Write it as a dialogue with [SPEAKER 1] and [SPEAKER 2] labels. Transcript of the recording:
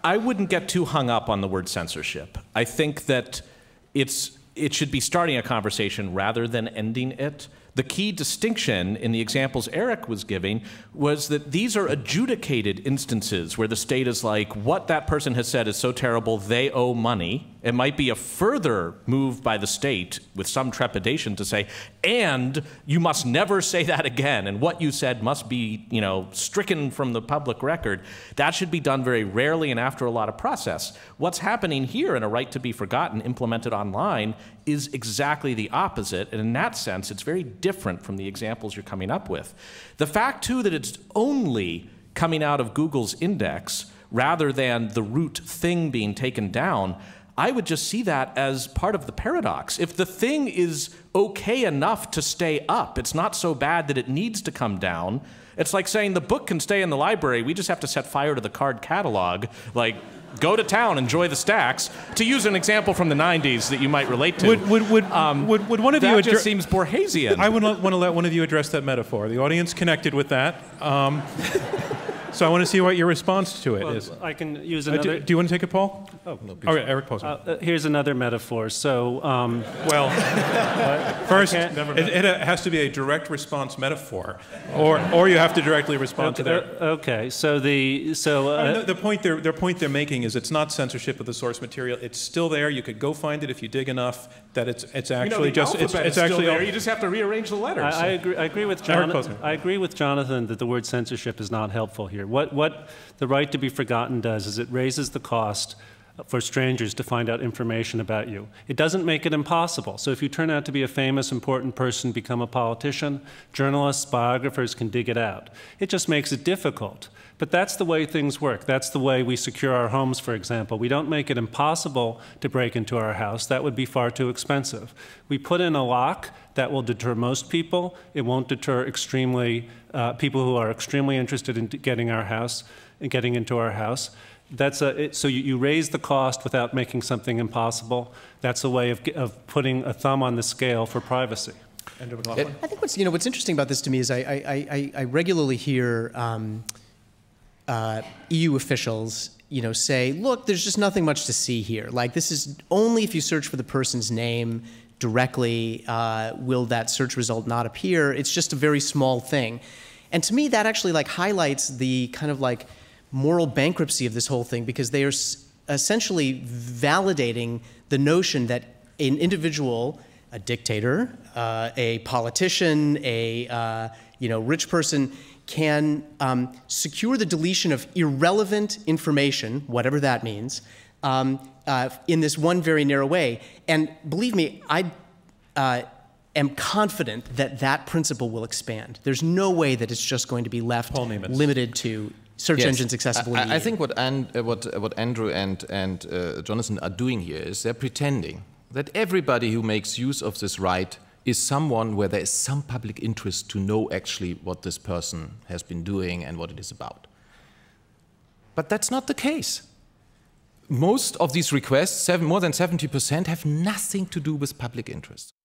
[SPEAKER 1] I wouldn't get too hung up on the word censorship. I think that it should be starting a conversation rather than ending it. The key distinction in the examples Eric was giving was that these are adjudicated instances where the state is like, what that person has said is so terrible, they owe money. It might be a further move by the state with some trepidation to say, and you must never say that again, and what you said must be, you know, stricken from the public record. That should be done very rarely and after a lot of process. What's happening here in a right to be forgotten implemented online is exactly the opposite, and in that sense, it's very different from the examples you're coming up with. The fact, too, that it's only coming out of Google's index rather than the root thing being taken down, I would just see that as part of the paradox. If the thing is okay enough to stay up, it's not so bad that it needs to come down. It's like saying the book can stay in the library, we just have to set fire to the card catalog. Like, go to town, enjoy the stacks. To use an example from the 90s that you might relate to.
[SPEAKER 2] Would one of you
[SPEAKER 1] that just seems Borgesian.
[SPEAKER 2] I would want to let one of you address that metaphor. The audience connected with that. So I want to see what your response to it is.
[SPEAKER 3] I can use another.
[SPEAKER 2] Do you want to take it, Paul?
[SPEAKER 3] Oh,
[SPEAKER 2] no. All right, Eric Posner.
[SPEAKER 3] Here's another metaphor. So,
[SPEAKER 2] first, it has to be a direct response metaphor, or you have to directly respond to their.
[SPEAKER 3] Okay. So
[SPEAKER 2] the point they're making is it's not censorship of the source material. It's still there. You could go find it if you dig enough. That it's actually it's actually
[SPEAKER 1] there. You just have to rearrange the letters.
[SPEAKER 3] I agree with Jonathan. I agree with Jonathan that the word censorship is not helpful here. What the right to be forgotten does is it raises the cost for strangers to find out information about you. It doesn't make it impossible. So if you turn out to be a famous, important person, become a politician, journalists, biographers can dig it out. It just makes it difficult. But that's the way things work. That's the way we secure our homes, for example. We don't make it impossible to break into our house. That would be far too expensive. We put in a lock that will deter most people. It won't deter people who are extremely interested in getting into our house. So you raise the cost without making something impossible. That's a way of putting a thumb on the scale for privacy.
[SPEAKER 2] Andrew McLaughlin?
[SPEAKER 4] I think what's interesting about this to me is I regularly hear EU officials, say, look, there's just nothing much to see here. Like, this is only if you search for the person's name directly will that search result not appear. It's just a very small thing. And to me, that actually highlights the kind of moral bankruptcy of this whole thing, because they are essentially validating the notion that an individual, a dictator, a politician, a rich person, can secure the deletion of irrelevant information, whatever that means, in this one very narrow way. And believe me, I am confident that that principle will expand. There's no way that it's just going to be left limited to search engines accessible in the EU.
[SPEAKER 5] I think what Andrew and Jonathan are doing here is they're pretending that everybody who makes use of this right is someone where there is some public interest to know actually what this person has been doing and what it is about. But that's not the case. Most of these requests, more than 70%, have nothing to do with public interest.